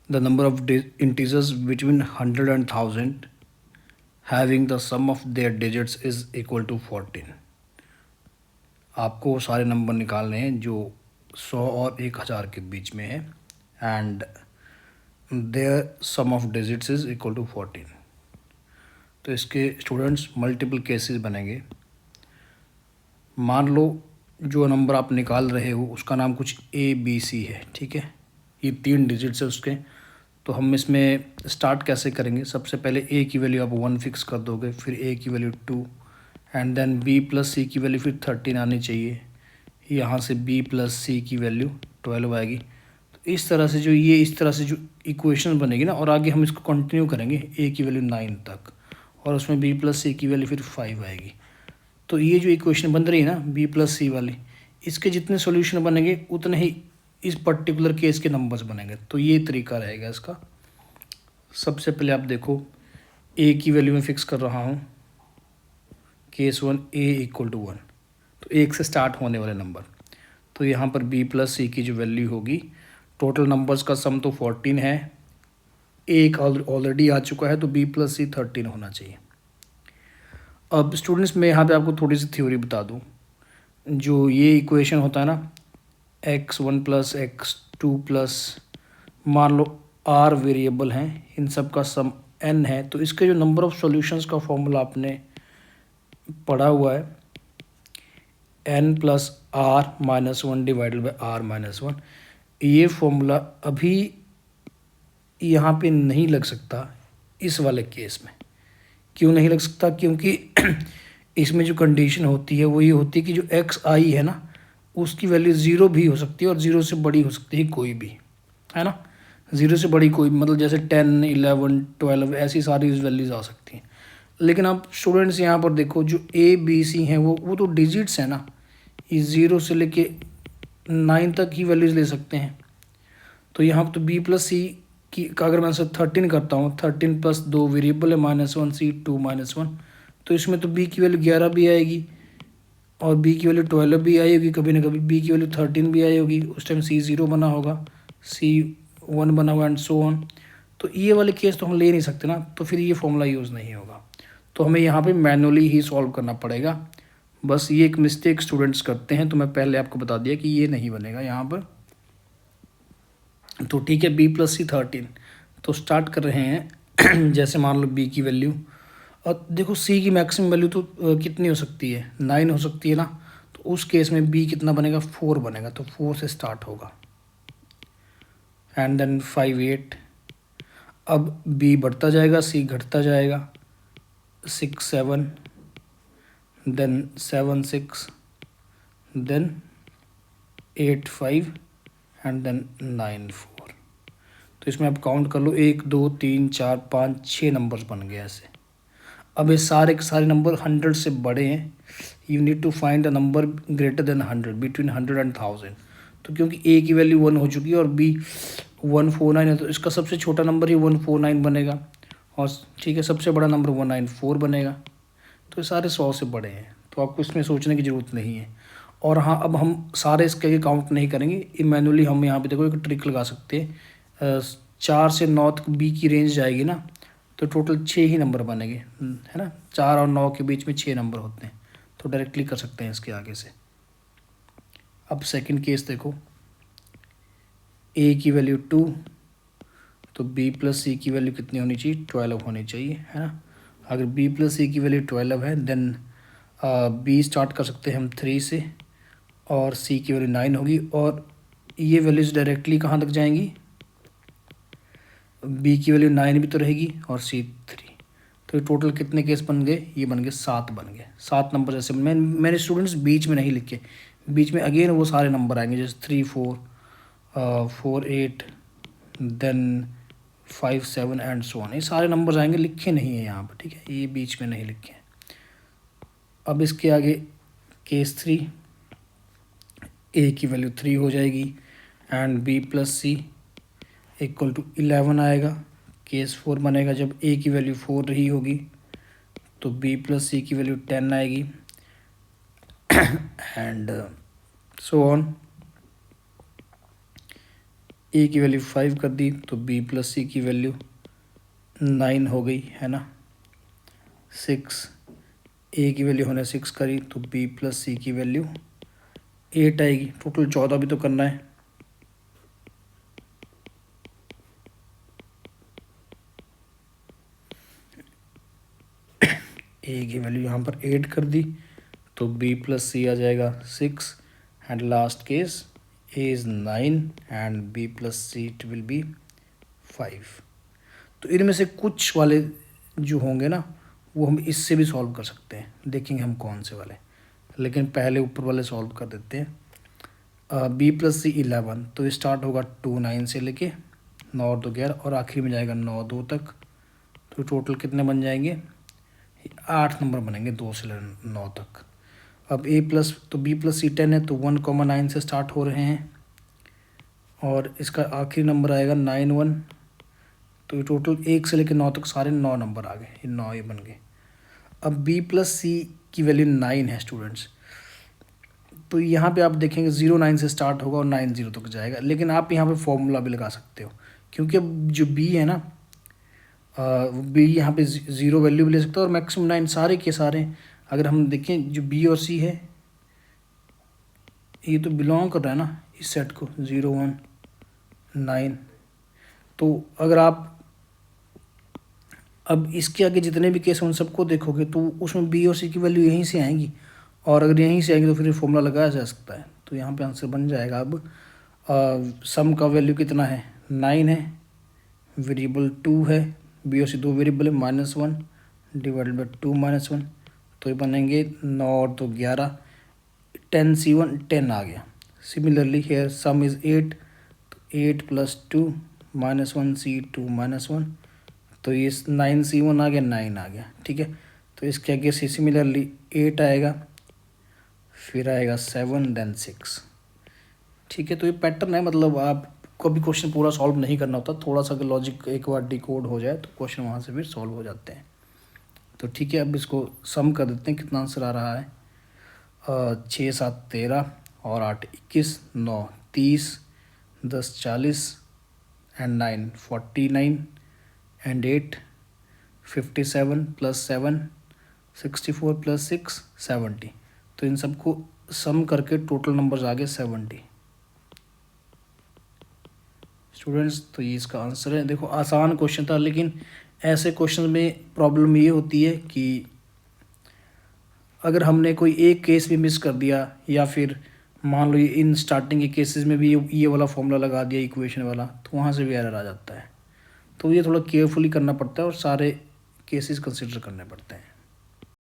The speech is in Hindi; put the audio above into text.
the number of integers between 100 and 1000 having the sum of their digits is equal to 14. आपको वो सारे नंबर निकालने हैं जो 100 और 1000 के बीच में है and their sum of digits is equal to 14. तो इसके स्टूडेंट्स मल्टीपल केसेस बनेंगे. मान लो जो नंबर आप निकाल रहे हो उसका नाम कुछ ABC है, ठीक है. ये 3 डिजिट्स है उसके. तो हम इसमें स्टार्ट कैसे करेंगे? सबसे पहले A की वैल्यू आप 1 फिक्स कर दोगे, फिर A की value 2 and then B plus C की वैल्यू फिर 13 आनी चाहिए. यहाँ से B प्लस C की वैल्यू 12 आएगी. तो इस तरह से जो इक्वेशन बनेगी ना, और आगे हम इसको कंटिन्यू करेंगे A की वैल्यू 9 तक, और उसमें B प्लस C की वैल्यू फिर 5 आएगी. तो ये जो इक्वेशन बन रही है ना B प्लस C वाली, इसके जितने सॉल्यूशन बनेंगे उतने ही इस पर्टिकुलर केस के नंबर्स बनेंगे. तो ये तरीका रहेगा इसका. सबसे पहले आप देखो A की वैल्यू में फिक्स कर रहा हूँ केस 1 A इक्वल टू 1, तो 1 से स्टार्ट होने वाले नंबर. तो यहाँ पर B प्लस C की जो वैल्यू होगी, टोटल नंबर्स का सम तो 14 है, एक ऑलरेडी आ चुका है, तो B प्लस C 13 होना चाहिए. अब स्टूडेंट्स मैं यहाँ पे आपको थोड़ी सी थ्योरी बता दूँ. जो ये इक्वेशन होता है ना x1 प्लस x2 प्लस, मान लो r वेरिएबल हैं, इन सब का सम n है, तो इसके जो नंबर ऑफ़ सॉल्यूशंस का फॉर्मूला आपने पढ़ा हुआ है n plus r minus 1 divided by r minus 1. ये फॉर्मूला अभी यहाँ पे नहीं लग सकता इस वाले केस में. क्यों नहीं लग सकता? क्योंकि इसमें जो कंडीशन होती है वो ये होती है कि जो xi है ना, उसकी वैल्यू 0 भी हो सकती है और 0 से बड़ी हो सकती है कोई भी, है ना. 0 से बड़ी कोई, मतलब जैसे 10, 11, 12 ऐसी सारी वैल्यूज़ आ सकती हैं. लेकिन आप स्टूडेंट्स यहाँ पर देखो जो ABC हैं वो तो डिजिट्स हैं ना, ये 0 से लेके 9 तक ही वैल्यूज़ ले सकते हैं. तो यहाँ पर तो B प्लस C की का अगर मैं से 13 करता हूँ, 13 प्लस 2 वेरिएबल है -1 C 2 -1, तो इसमें तो B की वैल्यू 11 भी आएगी और B की वैल्यू 12 भी आई होगी, कभी ना कभी B की वैल्यू 13 भी आई होगी. उस टाइम C 0 बना होगा, C 1 बना हुआ एंड सो ऑन. तो ये वाले केस तो हम ले नहीं सकते ना, तो फिर ये फॉर्मूला यूज़ नहीं होगा. तो हमें यहाँ पे मैनुअली ही सॉल्व करना पड़ेगा. बस ये एक मिस्टेक स्टूडेंट्स करते हैं, तो मैं पहले आपको बता दिया कि ये नहीं बनेगा यहाँ पर. तो ठीक है, B प्लस C 13. तो स्टार्ट कर रहे हैं. जैसे मान लो B की वैल्यू, और देखो C की मैक्सिमम वैल्यू तो कितनी हो सकती है? 9 हो सकती है ना. तो उस केस में B कितना बनेगा? 4 बनेगा. तो 4 से स्टार्ट होगा एंड देन 5 8. अब B बढ़ता जाएगा, C घटता जाएगा, 6 7, देन 7 6, देन 8 5 एंड देन 9 4. तो इसमें आप काउंट कर लो, 1 2 3 4 5 6 नंबर्स बन गए ऐसे. अब ये सारे के सारे नंबर 100 से बड़े हैं. You need to find the number greater than 100, between 100 and 1000. तो क्योंकि A की वैल्यू 1 हो चुकी है और B 149 है, तो इसका सबसे छोटा नंबर ही 149 बनेगा, और ठीक है सबसे बड़ा नंबर 194 बनेगा. तो ये सारे 100 से बड़े हैं, तो आपको इसमें सोचने की ज़रूरत नहीं है. और हाँ, अब हम सारे इसके काउंट नहीं करेंगे, मैनुअली हम यहाँ पे देखो एक ट्रिक लगा सकते हैं. 4 से 9 तक B की रेंज जाएगी ना, तो टोटल 6 ही नंबर बनेंगे, है ना. 4 और 9 के बीच में 6 नंबर होते हैं, तो डायरेक्टली कर सकते हैं इसके आगे से. अब सेकंड केस देखो, A की वैल्यू 2, तो B प्लस C की वैल्यू कितनी होनी चाहिए? 12 होनी चाहिए, है ना. अगर B प्लस C की वैल्यू 12 है, देन B स्टार्ट कर सकते हैं हम 3 से, और C की वैल्यू 9 होगी, और ये वैल्यूज़ डायरेक्टली कहाँ तक जाएंगी? B की वैल्यू 9 भी तो रहेगी और C 3. तो टोटल कितने केस बन गए? ये बन गए 7 बन गए. 7 नंबर जैसे मैंने स्टूडेंट्स बीच में नहीं लिखे, बीच में अगेन वो सारे नंबर आएंगे, जैसे 3 4 4 8, देन 5 7 एंड सो ऑन. ये सारे नंबर्स आएंगे, लिखे नहीं है यहाँ पर, ठीक है, ये बीच में नहीं लिखे हैं. अब इसके आगे केस 3, A की वैल्यू 3 हो जाएगी and B plus C equal to 11 आएगा. केस 4 बनेगा जब A की वैल्यू 4 रही होगी, तो B प्लस C की वैल्यू 10 आएगी एंड सो ऑन. ए की वैल्यू 5 कर दी तो बी प्लस सी की वैल्यू 9 हो गई है ना। 6 ए की वैल्यू होने 6 करी तो बी प्लस सी की वैल्यू 8 आएगी। टोटल 14 भी तो करना है। ए की वैल्यू यहाँ पर 8 कर दी तो बी प्लस सी आ जाएगा 6 and last case A is 9 and B plus C it will be 5। तो इनमें से कुछ वाले जो होंगे ना वो हम इससे भी सॉल्व कर सकते हैं, देखेंगे हम कौन से वाले। लेकिन पहले ऊपर वाले सॉल्व कर देते हैं। बी प्लस सी 11 तो स्टार्ट होगा 2 9 से लेके 9 2 11 और आखिरी में जाएगा 9 2 तक। तो टोटल कितने बन जाएंगे? 8 नंबर बनेंगे 2 से 9 तक। अब ए प्लस तो बी प्लस सी 10 है तो 1,9 से स्टार्ट हो रहे हैं और इसका आखिरी नंबर आएगा 9 1। तो ये टोटल 1 से लेकर 9 तक सारे 9 नंबर आ गए, ये 9 ही बन गए। अब बी प्लस सी की वैल्यू 9 है स्टूडेंट्स। तो यहाँ पे आप देखेंगे 09 से स्टार्ट होगा और 90 तक जाएगा। लेकिन आप यहाँ पे फॉर्मूला भी लगा सकते हो क्योंकि अब जो बी है ना बी यहाँ पे 0 वैल्यू भी ले सकते हो और मैक्सिमम 9 सारे के सारे। अगर हम देखें जो बी और सी है ये तो बिलोंग कर रहा है ना इस सेट को 0 1 9। तो अगर आप अब इसके आगे जितने भी केस हैं उन सबको देखोगे तो उसमें बी और सी की वैल्यू यहीं से आएंगी और अगर यहीं से आएंगी तो फिर फॉर्मूला लगाया जा सकता है। तो यहाँ पे आंसर बन जाएगा। अब सम का वैल्यू कितना है? 9 है, वेरिएबल 2 है, बी और सी 2 वेरिएबल है, -1 डिवाइडेड बाई 2 -1 तो ये बनेंगे 9 और 2 11, 10 C1 10 आ गया। सिमिलरली हेयर सम इज़ 8 तो 8 + 2 -1 C2 -1 तो ये 9 C1 आ गया, 9 आ गया। ठीक है, तो इसके आगे से सिमिलरली 8 आएगा, फिर आएगा 7 देन 6। ठीक है, तो ये पैटर्न है। मतलब आप कभी क्वेश्चन पूरा सॉल्व नहीं करना होता, थोड़ा सा अगर लॉजिक एक बार डिकोड हो जाए तो क्वेश्चन वहाँ से फिर सॉल्व हो जाते हैं। तो ठीक है, अब इसको सम कर देते हैं कितना आंसर आ रहा है। 6 7 13 और 8 21 9 30 10 40 एंड 9 49 एंड 8 57 + 7 64 + 6 70। तो इन सबको सम करके टोटल नंबर्स आ गए 70 स्टूडेंट्स। तो ये इसका आंसर है। देखो आसान क्वेश्चन था, लेकिन ऐसे क्वेश्चन में प्रॉब्लम ये होती है कि अगर हमने कोई एक केस भी मिस कर दिया या फिर मान लो इन स्टार्टिंग के केसेस में भी ये वाला फॉर्मूला लगा दिया इक्वेशन वाला तो वहाँ से भी एरर आ जाता है। तो ये थोड़ा केयरफुली करना पड़ता है और सारे केसेस कंसिडर करने पड़ते हैं।